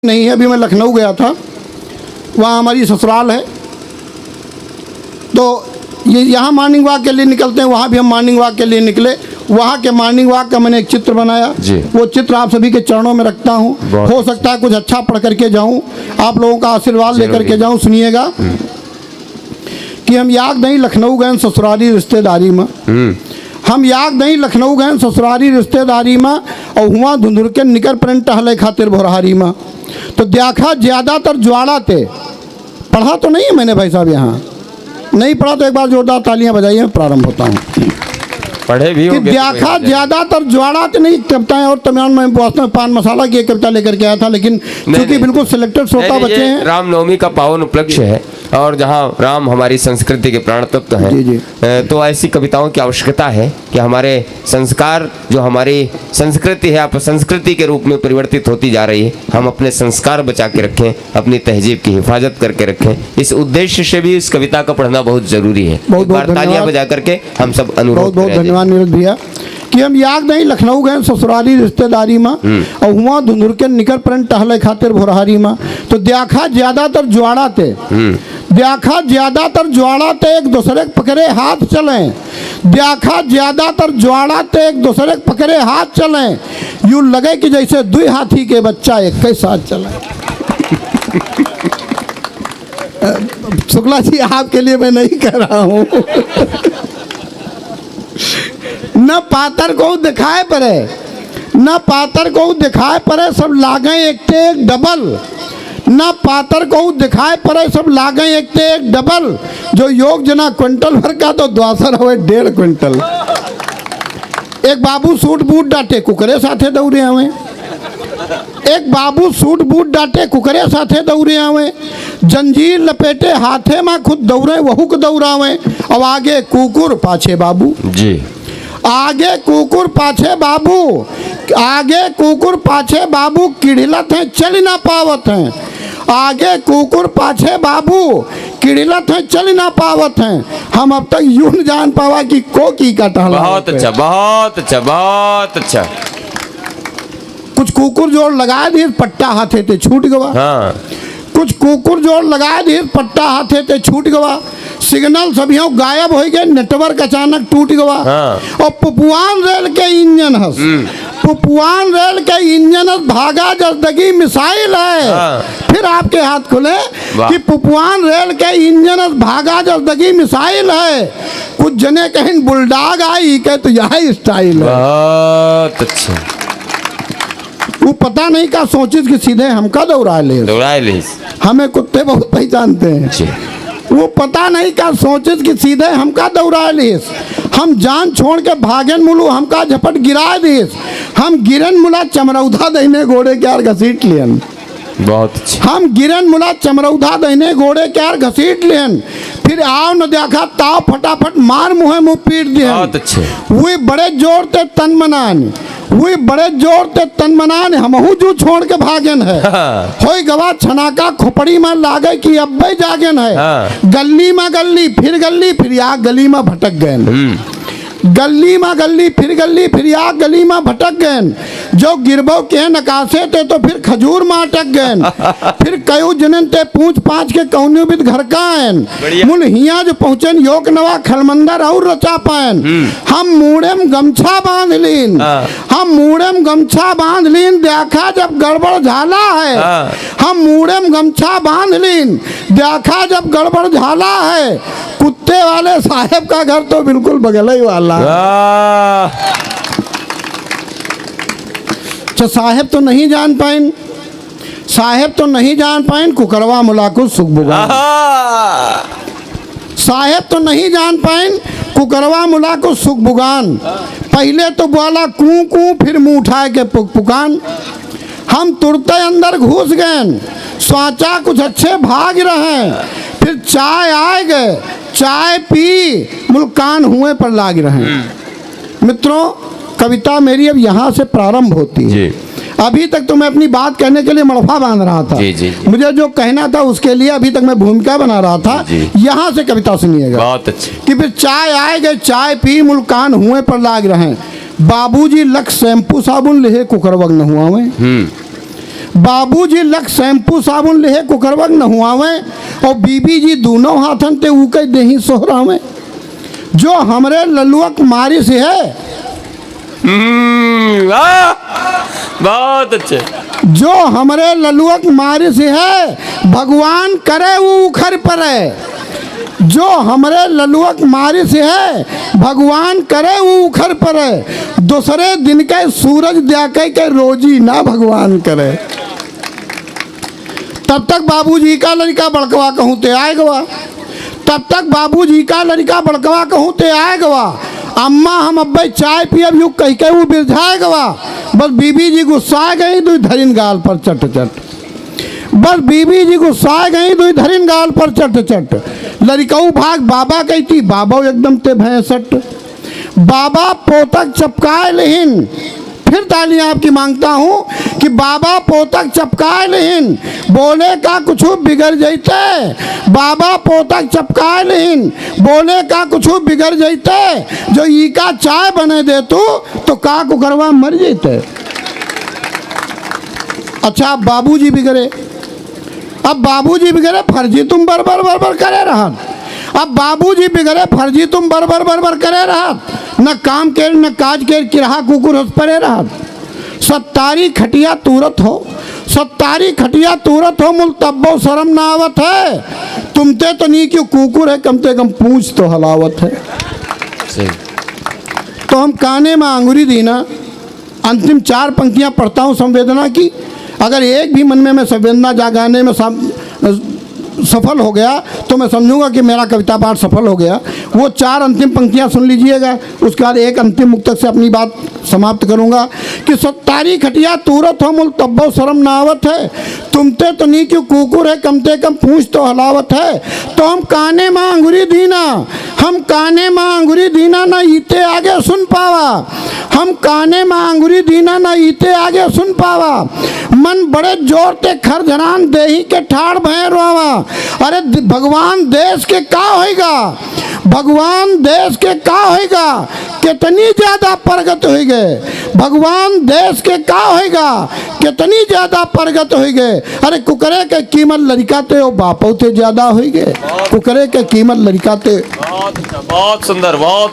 नहीं है। अभी मैं लखनऊ गया था, वहाँ हमारी ससुराल है, तो ये यहाँ मॉर्निंग वॉक के लिए निकलते हैं, वहाँ भी हम मॉर्निंग वॉक के लिए निकले। वहाँ के मॉर्निंग वॉक का मैंने एक चित्र बनाया, वो चित्र आप सभी के चरणों में रखता हूँ। हो सकता है कुछ अच्छा पढ़ करके जाऊँ, आप लोगों का आशीर्वाद लेकर के जाऊँ। सुनिएगा कि हम याद नहीं लखनऊ गए ससुराली रिश्तेदारी में, हम याद नहीं लखनऊ गए ससुराली रिश्तेदारी में, और हुआ धुंधुर के निकर प्रिंट टहले खातिर भोरहारी में। तो देखा ज़्यादातर ज्वाड़ा थे, पढ़ा तो नहीं है मैंने भाई साहब, यहाँ नहीं पढ़ा तो एक बार जोरदार तालियां बजाइए। मैं प्रारंभ होता हूँ। पढ़े भी होंगे। देखा ज़्यादातर ज्वाड़ा तो नहीं, कविताएं और तमाम में वास्तव में पान मसाला की एक कविता लेकर के आया था, लेकिन क्योंकि बिल्कुल सिलेक्टेड श्रोता बच्चे हैं। रामनवमी का पावन उपलक्ष्य है और जहाँ राम हमारी संस्कृति के प्राण तत्व हैं, तो ऐसी कविताओं की आवश्यकता है कि हमारे संस्कार, जो हमारी संस्कृति है, आप संस्कृति के रूप में परिवर्तित होती जा रही है, हम अपने संस्कार बचा के रखें, अपनी तहजीब की हिफाजत करके रखें। इस उद्देश्य से भी इस कविता का पढ़ना बहुत जरूरी है। एक बार तालियां बजा करके हम सब अनुरोध बहुत धन्यवाद नीरज भैया। कि हम याद नहीं लखनऊ गए ससुराली रिश्तेदारी में, और हुआ धुंधुर के निकर प्रिंट टहले खातिर भोरहारी में। तो देखा ज़्यादातर ज्वाड़ा थे, देखा ज़्यादातर ज्वाड़ा थे, एक दूसरे के पकड़े हाथ चले। देखा ज़्यादातर ज्वाड़ा थे, एक दूसरे के पकड़े हाथ चले, यूँ लगे कि जैसे दुई हाथी के बच्चा एक के साथ चले। शुक्ला जी आपके लिए मैं नहीं कह रहा हूँ। न पातर को दिखाए पड़े, न पातर को दिखाए पड़े, सब लागे एक एक डबल। न पातर को दिखाए पड़े, सब लागे एक एक डबल। जो योग जना क्विंटल भर का तो द्वासर हुए 1.5 क्विंटल। एक बाबू सूट बूट डाटे कुकरे साथे दौड़े आवे, एक बाबू सूट बूट डाटे कुकरे साथे दौड़े आवे। जंजीर लपेटे हाथे में खुद दौड़े वहू को दौड़ावे। अब आगे कुकुर पाछे बाबू जी, आगे कुकुर पाछे बाबू, आगे कुकुर पाछे बाबू, किड़िलत हैं चल ना पावत हैं। आगे कुकुर पाछे बाबू, किड़िलत हैं चल ना पावत हैं। हम अब तक यूं न जान पावा कि को की का टहला। बहुत अच्छा, बहुत अच्छा, बहुत अच्छा। कुछ कुकुर जोड़ लगा दिए, पट्टा हाथे ते छूट गवा। हाँ। कुछ कुकुर जोड़ लगा दिए, पट्टा हाथे ते छूट गवा। सिग्नल सभी गायब हो गए, नेटवर्क अचानक टूट गवा। हाँ। और पुपुआन रेल के इंजन हस, पुपुआन रेल के इंजन हस, भागा जसदगी मिसाइल है। हाँ। फिर आपके हाथ खुले कि पुपुआन रेल के इंजन हस, भागा जसदगी मिसाइल है। कुछ जने कहीं बुलडॉग आई के तो यही स्टाइल है। बहुत अच्छा। वो पता नहीं का सोचिस कि सीधे हमका दौड़ा ले, हमें कुत्ते बहुत पहचानते हैं। वो पता नहीं का सोचिस कि सीधे हमका दौड़ा लिस। हम जान छोड़ के भागन मुलू, हमका झपट गिरा दिस। हम गिरन मुला चमरौधा दहीने घोड़े के यार घसीट लियन। बहुत अच्छा। हम गिरन मुला चमरौधा दहीने घोड़े के यार घसीट लियन। फिर आओ न देखा ताव फटाफट मार मुँह मुँह पीट दिया। बहुत अच्छे। वो बड़े जोर ते तन मनान, वो बड़े जोर ते तन मनान, हमहू जू छोड़ के भागन है। होई गवा छनाका खोपड़ी में लागे कि अब जागन है। गली में गली, फिर गली, फिर या गली में भटक गए। गली में गली, फिर गली, फिर या गली में भटक गए। जो गिरबो के नकाशे थे तो फिर खजूर में अटक गए। फिर कयू जनन ते पूछ पाँच के कौन बिद घर का आयन। मुल हिया जो पहुँचन योग नवा खलमंदर और रचा पायन। हम मूड़े में गमछा बांध लीन, हम मूड़े में गमछा बांध लीन, देखा जब गड़बड़ झाला है। हम मूड़े में गमछा बांध लीन, देखा जब गड़बड़ झाला है। कुत्ते वाले साहब का घर तो बिल्कुल बगल ही वाला। तो साहेब तो नहीं जान पाइन, साहेब तो नहीं जान पाइन कुकरवा मुलाकुल सुख बुगान। साहेब तो नहीं जान पाइन कुकरवा मुलाकुल सुख बुगान। पहले तो बोला कू कू, फिर मुँह उठाए के पुक पुकान। हम तुरते अंदर घुस गए, सोचा कुछ अच्छे भाग रहे। फिर चाय आए गए, चाय पी, मुल्कान हुए पर लाग रहे। मित्रों, कविता मेरी अब यहाँ से प्रारंभ होती है। अभी तक तो मैं अपनी बात कहने के लिए मड़फा बांध रहा था। मुझे जो कहना था उसके लिए अभी तक मैं भूमिका बना रहा था। यहाँ से कविता सुनिएगा। बहुत अच्छी। कि फिर चाय आए गए, चाय पी, मुल्कान हुए पर लाग रहे। बाबूजी लख शैम्पू साबुन ले कुकर वग न हुआ। बाबूजी लख शैम्पू साबुन लेहे कुकरवक नहुआवे और बीबी जी दोनों हाथन ते ऊके देही सोहरावे। जो हमरे ललुअक मारी से है, वाह, बहुत अच्छे। जो हमरे ललुअक मारी से है भगवान करे वो उखर परे। जो हमरे ललुअक मारी से है भगवान करे वो उखर परे। दूसरे दिन के सूरज द्याके के रोजी ना भगवान करे। तब तक बाबूजी का लड़का बड़कवा कहूँ ते आए गवा। तब तक बाबूजी का लड़का बड़कवा कहूँ ते आए गवा। अम्मा हम अब्बे चाय पियब यू कह के वो बिरझाए गवा। बस बीबी जी गुस्सा गई तो धरिन गाल पर चट चट। बस बीबी जी गुस्सा गई तो धरिन गाल पर चट चट। लड़काऊ भाग बाबा कहती, बाबा एकदम ते भैंसट। बाबा पोतक चपकाए लेहिन। फिर तालियां आपकी मांगता हूं कि बाबा पोतक चपकाए लेहिन, बोले का कुछ बिगड़ जैते। बाबा पोतक चपकाए लेहिन, बोले का कुछ बिगड़ जैते। जो ई का चाय बने दे तो का कुकरवा मर जैते। अच्छा बाबूजी बिगड़े। अब बाबूजी बिगड़े फर्जी तुम बरबर बरबर करे रहत। अब बाबूजी बिगड़े फर्जी तुम बरबर बरबर करे रहत। न काम के न काज के किराहा कुकुर हंस परे रहत। सत्तारी खटिया तूरत हो, सत्तारी खटिया तूरत हो, मुल तब्बो शर्म ना आवत है। तुमते तो नहीं क्यों कुकुर है, कम से कम पूछ तो हलावत है। सही। तो हम काने में आंगुरी दी ना, अंतिम 4 पंक्तियां पढ़ता हूँ संवेदना की। अगर एक भी मन में मैं संवेदना जागाने में सफल हो गया तो मैं समझूंगा कि मेरा कविता पाठ सफल हो गया। वो 4 अंतिम पंक्तियां सुन लीजिएगा, उसके बाद एक अंतिम मुक्तक से अपनी बात समाप्त करूंगा कि सत्तारी खटिया तूरत हो, मुल तब्बो शर्म नावत है। तुमते तो नहीं क्यों कुकुर है, कम से कम पूछ तो हलावत है। तो हम काने में अंगुरी दीना, हम काने में अंगुरी दीना ना ईते आगे सुन पावा। हम काने में अंगुरी दीना ना ईते आगे सुन पावा। मन बड़े जोर ते खर धरान देही के ठाड़ भय रोवा। अरे भगवान देश के का होएगा, भगवान देश के का होएगा, कितनी ज्यादा प्रगत हो गए। भगवान देश के का होएगा, कितनी ज्यादा प्रगत हो गए। अरे कुकरे के कीमत लड़का ते और बापों से ज्यादा हो गए। कुकरे के कीमत लड़का ते। बहुत सुंदर, बहुत